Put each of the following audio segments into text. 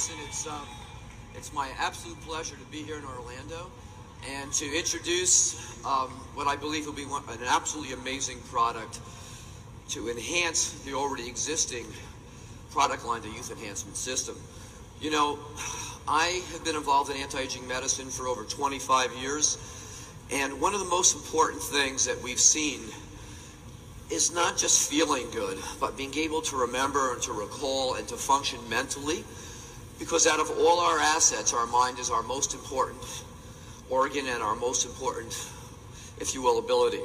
Vincent. It's my absolute pleasure to be here in Orlando and to introduce what I believe will be an absolutely amazing product to enhance the already existing product line, the Youth Enhancement System. You know, I have been involved in anti-aging medicine for over 25 years, and one of the most important things that we've seen is not just feeling good, but being able to remember and to recall and to function mentally, because out of all our assets, our mind is our most important organ and our most important, if you will, ability.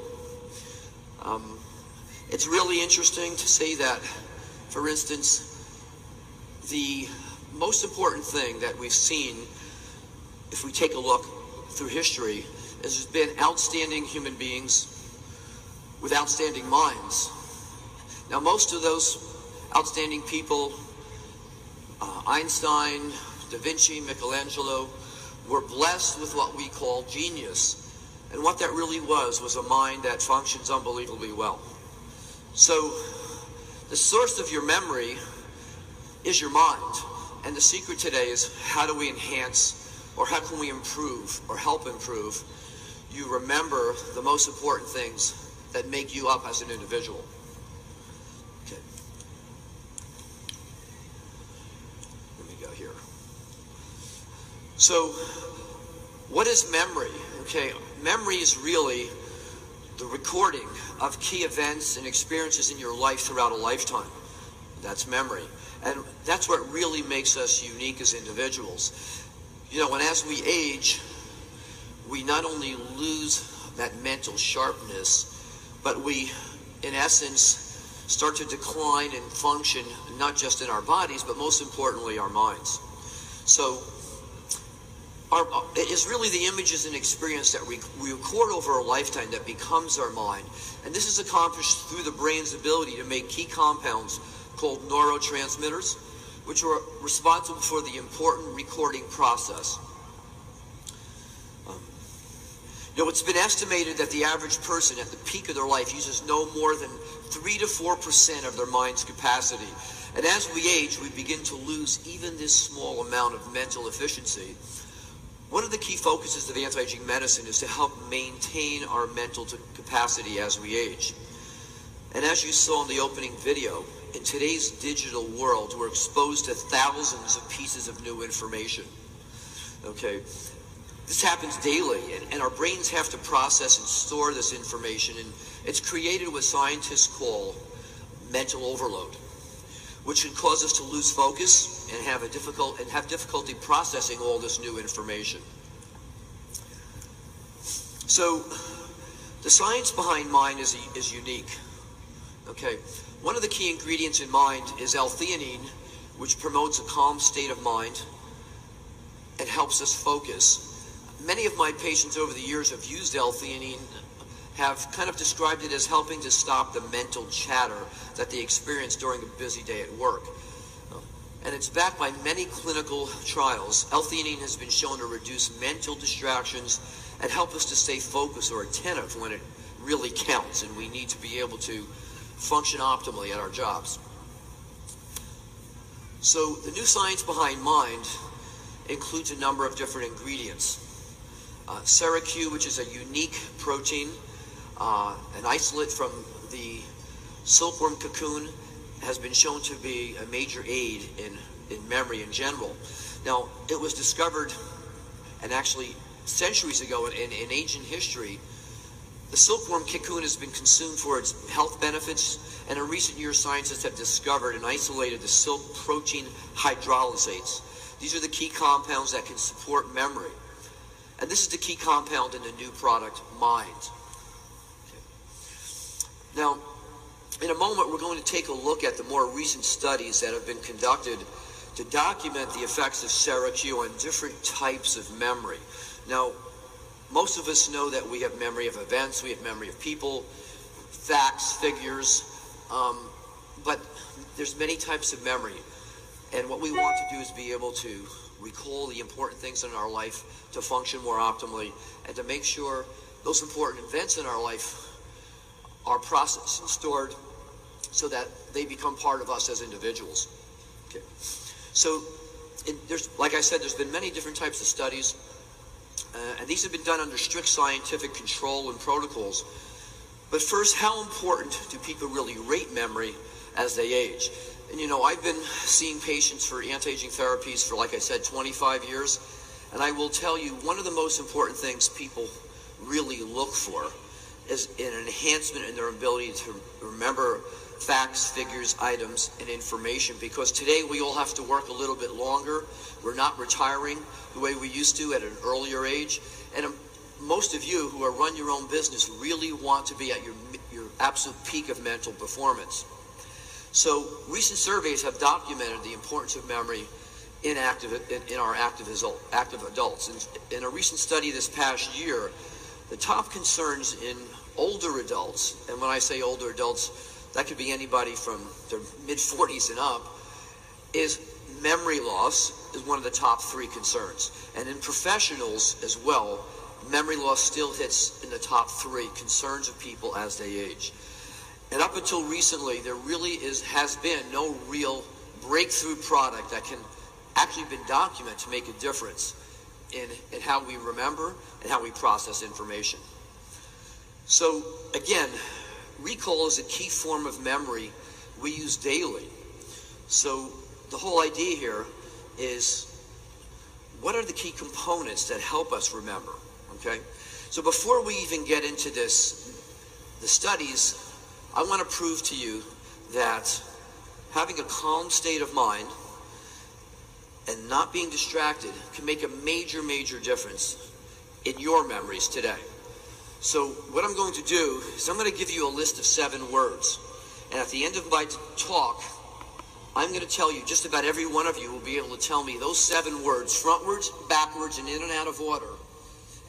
It's really interesting to say that, for instance, the most important thing that we've seen, if we take a look through history, is there's been outstanding human beings with outstanding minds. Now, most of those outstanding people, Einstein, Da Vinci, Michelangelo, were blessed with what we call genius. And what that really was a mind that functions unbelievably well. So, the source of your memory is your mind. And the secret today is, how do we enhance, or how can we improve, or help improve you remember the most important things that make you up as an individual. Okay. Let me go here. So, what is memory? Okay, memory is really the recording of key events and experiences in your life throughout a lifetime. That's memory. And that's what really makes us unique as individuals. You know, and as we age, we not only lose that mental sharpness, but we, in essence, start to decline and function not just in our bodies, but most importantly, our minds. So, it is really the images and experience that we record over a lifetime that becomes our mind. And this is accomplished through the brain's ability to make key compounds called neurotransmitters, which are responsible for the important recording process. You know, it's been estimated that the average person at the peak of their life uses no more than 3 to 4% of their mind's capacity. And as we age, we begin to lose even this small amount of mental efficiency. One of the key focuses of anti-aging medicine is to help maintain our mental capacity as we age. And as you saw in the opening video, in today's digital world, we're exposed to thousands of pieces of new information. Okay? This happens daily, and our brains have to process and store this information, and it's created what scientists call mental overload, which can cause us to lose focus and have difficulty processing all this new information. So, the science behind mind is unique. Okay, one of the key ingredients in mind is L-theanine, which promotes a calm state of mind and helps us focus. Many of my patients over the years have used L-theanine, have kind of described it as helping to stop the mental chatter that they experience during a busy day at work. And it's backed by many clinical trials. L-theanine has been shown to reduce mental distractions and help us to stay focused or attentive when it really counts, and we need to be able to function optimally at our jobs. So the new science behind mind includes a number of different ingredients. SeraQ, which is a unique protein, an isolate from the silkworm cocoon, has been shown to be a major aid in memory in general. Now, it was discovered, and actually centuries ago in ancient history, the silkworm cocoon has been consumed for its health benefits, and in recent years scientists have discovered and isolated the silk protein hydrolysates. These are the key compounds that can support memory. And this is the key compound in the new product, Mind. Okay. Now, in a moment, we're going to take a look at the more recent studies that have been conducted to document the effects of SeraQ on different types of memory. Now, most of us know that we have memory of events, we have memory of people, facts, figures, but there's many types of memory. And what we want to do is be able to recall the important things in our life to function more optimally and to make sure those important events in our life are processed and stored so that they become part of us as individuals. Okay. So like I said, there's been many different types of studies, and these have been done under strict scientific control and protocols. But first, how important do people really rate memory as they age? And I've been seeing patients for anti-aging therapies for, like I said, 25 years, and I will tell you, one of the most important things people really look for is an enhancement in their ability to remember facts, figures, items, and information, because today we all have to work a little bit longer. We're not retiring the way we used to at an earlier age, and most of you who run your own business really want to be at your absolute peak of mental performance. So recent surveys have documented the importance of memory in our active adults. In a recent study this past year, the top concerns in older adults, and when I say older adults, that could be anybody from their mid-40s and up, is memory loss is one of the top 3 concerns. And in professionals as well, memory loss still hits in the top 3 concerns of people as they age. And up until recently, there really has been no real breakthrough product that can actually been documented to make a difference in how we remember and how we process information. So again, recall is a key form of memory we use daily. So the whole idea here is, what are the key components that help us remember? Okay? So before we even get into the studies, I want to prove to you that having a calm state of mind and not being distracted can make a major, major difference in your memories today. So what I'm going to do is I'm going to give you a list of 7 words. And at the end of my talk, I'm going to tell you, just about every one of you will be able to tell me those 7 words, frontwards, backwards, and in and out of order.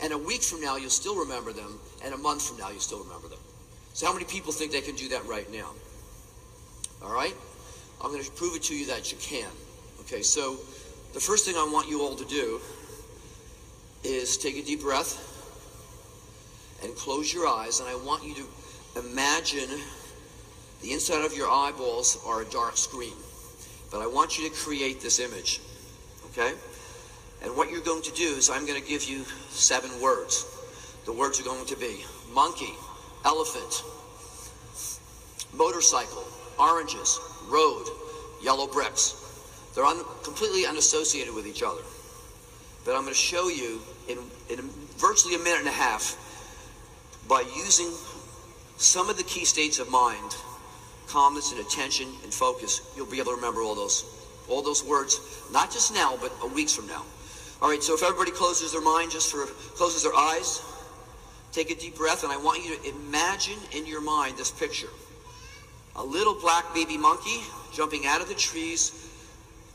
And a week from now, you'll still remember them. And a month from now, you'll still remember them. So how many people think they can do that right now? All right? I'm going to prove it to you that you can. Okay, so the first thing I want you all to do is take a deep breath and close your eyes, and I want you to imagine the inside of your eyeballs are a dark screen. But I want you to create this image, okay? And what you're going to do is I'm going to give you 7 words. The words are going to be monkey, elephant, motorcycle, oranges, road, yellow bricks. They're completely unassociated with each other. But I'm going to show you in virtually a minute and a half, by using some of the key states of mind, calmness and attention and focus, you'll be able to remember all those words, not just now, but weeks from now. All right, so if everybody closes their mind, closes their eyes, take a deep breath, and I want you to imagine in your mind this picture. A little black baby monkey jumping out of the trees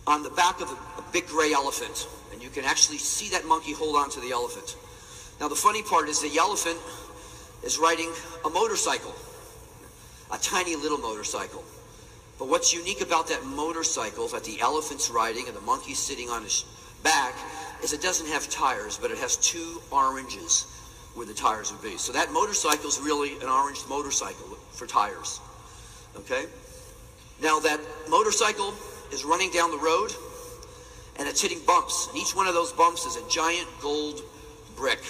on the back of a big gray elephant. And you can actually see that monkey hold on to the elephant. Now the funny part is the elephant is riding a motorcycle, a tiny little motorcycle. But what's unique about that motorcycle that the elephant's riding and the monkey's sitting on his back is it doesn't have tires, but it has 2 oranges where the tires would be. So that motorcycle is really an orange motorcycle for tires. Okay? Now that motorcycle is running down the road and it's hitting bumps. And each one of those bumps is a giant gold brick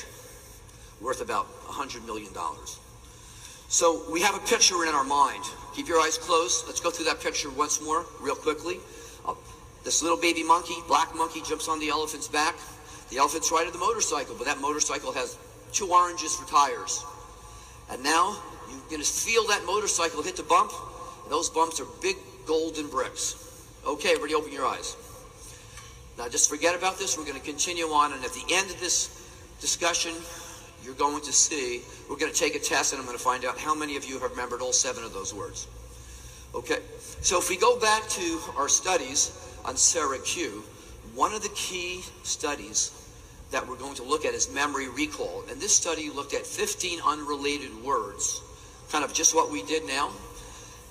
worth about $100 million. So we have a picture in our mind. Keep your eyes closed. Let's go through that picture once more, real quickly. This little baby monkey, black monkey, jumps on the elephant's back. The elephant's riding the motorcycle, but that motorcycle has 2 oranges for tires. And now you're going to feel that motorcycle hit the bump. And those bumps are big golden bricks. Okay, everybody open your eyes. Now just forget about this. We're going to continue on, and at the end of this discussion, you're going to see, we're going to take a test, and I'm going to find out how many of you have remembered all 7 of those words. Okay, so if we go back to our studies on Sarah Q, one of the key studies that we're going to look at is memory recall. And this study looked at 15 unrelated words, kind of just what we did now.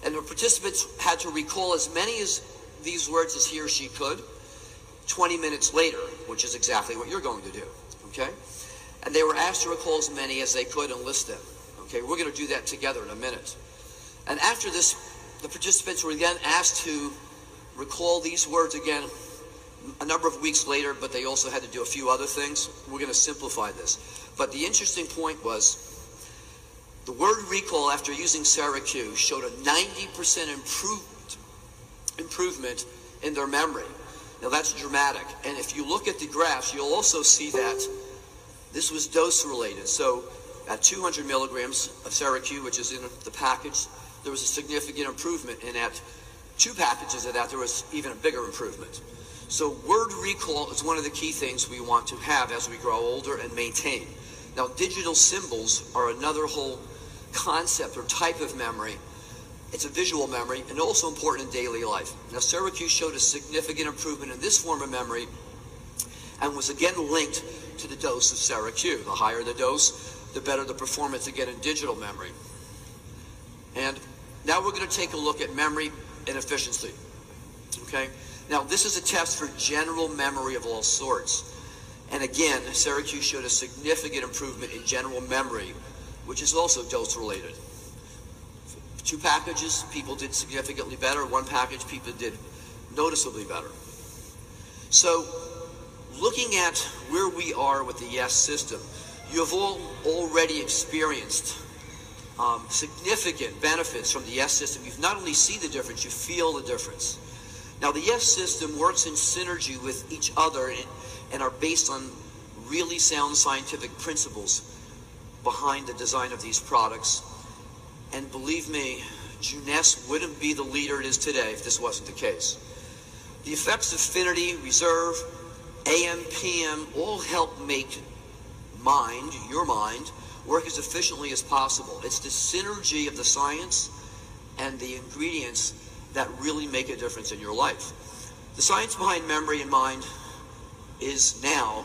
And the participants had to recall as many of these words as he or she could 20 minutes later, which is exactly what you're going to do, okay? And they were asked to recall as many as they could and list them, okay? We're going to do that together in a minute. And after this, the participants were then asked to recall these words again a number of weeks later, but they also had to do a few other things. We're going to simplify this. But the interesting point was the word recall after using Syracuse showed a 90% improvement in their memory. Now that's dramatic. And if you look at the graphs, you'll also see that this was dose related. So at 200 milligrams of Syracuse, which is in the package, there was a significant improvement. And at 2 packages of that, there was even a bigger improvement. So word recall is one of the key things we want to have as we grow older and maintain. Now digital symbols are another whole concept or type of memory. It's a visual memory and also important in daily life. Now Syracuse showed a significant improvement in this form of memory and was again linked to the dose of Syracuse. The higher the dose, the better the performance again in digital memory. And now we're going to take a look at memory and efficiency. Okay? Now this is a test for general memory of all sorts. And again, Syracuse showed a significant improvement in general memory, which is also dose related. 2 packages, people did significantly better. 1 package, people did noticeably better. So looking at where we are with the YES system, you have all already experienced significant benefits from the YES system. You not only see the difference, you feel the difference. Now the YES system works in synergy with each other and are based on really sound scientific principles behind the design of these products. And believe me, Jeunesse wouldn't be the leader it is today if this wasn't the case. The effects of affinity, reserve, AM, PM all help make your mind, work as efficiently as possible. It's the synergy of the science and the ingredients that really make a difference in your life. The science behind memory and mind is now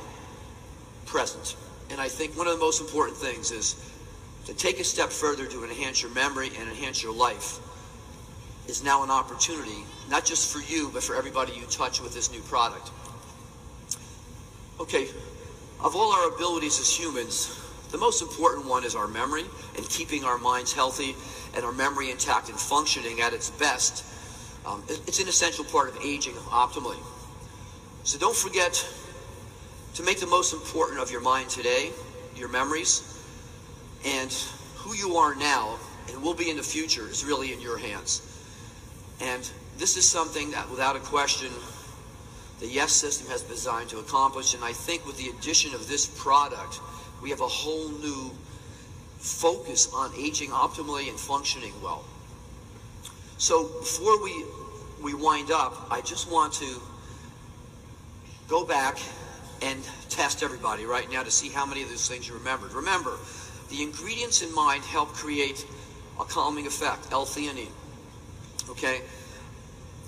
present. And I think one of the most important things is to take a step further to enhance your memory and enhance your life is now an opportunity, not just for you, but for everybody you touch with this new product. Okay, of all our abilities as humans, the most important one is our memory and keeping our minds healthy and our memory intact and functioning at its best. It's an essential part of aging optimally. So don't forget to make the most important of your mind today, your memories, and who you are now and will be in the future is really in your hands. And this is something that, without a question, the YES system has been designed to accomplish. And I think with the addition of this product, we have a whole new focus on aging optimally and functioning well. So before we wind up, I just want to go back and test everybody right now to see how many of those things you remembered. Remember, the ingredients in mind help create a calming effect, L-theanine. Okay?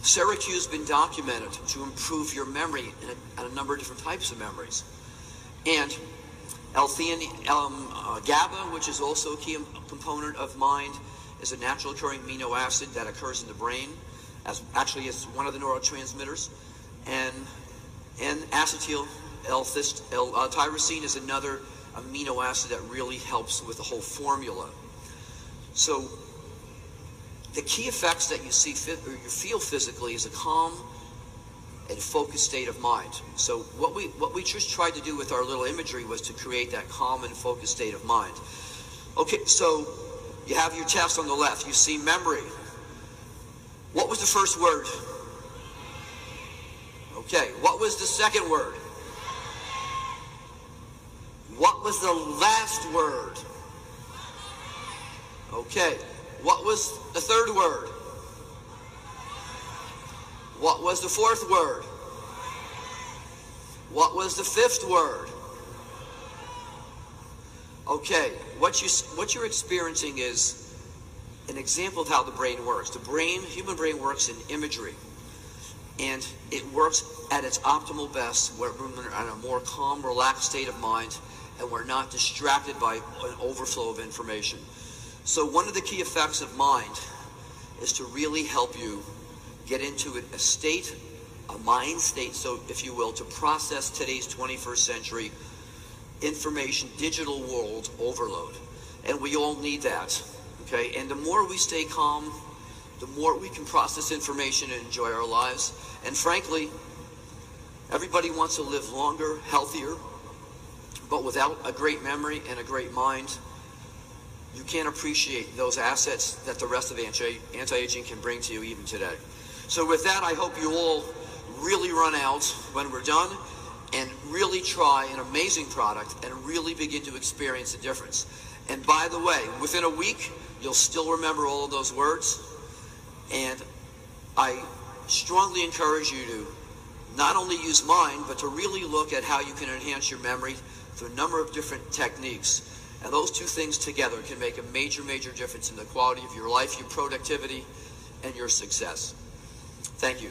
Syracuse has been documented to improve your memory in a number of different types of memories. And L-theanine, GABA, which is also a key component of mind, is a natural occurring amino acid that occurs in the brain. Actually, it's one of the neurotransmitters. And acetyl L-tyrosine is another amino acid that really helps with the whole formula. So the key effects that you see or you feel physically is a calm and focused state of mind. So what we just tried to do with our little imagery was to create that calm and focused state of mind. Okay, so you have your test on the left. You see memory. What was the first word? Okay, what was the second word? What was the last word? Okay, what was the third word? What was the fourth word? What was the fifth word? Okay, what you're experiencing is an example of how the brain works. The human brain works in imagery, and it works at its optimal best where we're in a more calm, relaxed state of mind, and we're not distracted by an overflow of information. So one of the key effects of mind is to really help you get into a mind state, so if you will, to process today's 21st century information, digital world overload. And we all need that, okay? And the more we stay calm, the more we can process information and enjoy our lives. And frankly, Everybody wants to live longer, healthier, but without a great memory and a great mind, you can't appreciate those assets that the rest of anti-aging can bring to you even today. So with that, I hope you all really run out when we're done and really try an amazing product and really begin to experience the difference. And by the way, within a week, you'll still remember all of those words. And I strongly encourage you to not only use mine, but to really look at how you can enhance your memory through a number of different techniques. And those two things together can make a major, major difference in the quality of your life, your productivity, and your success. Thank you.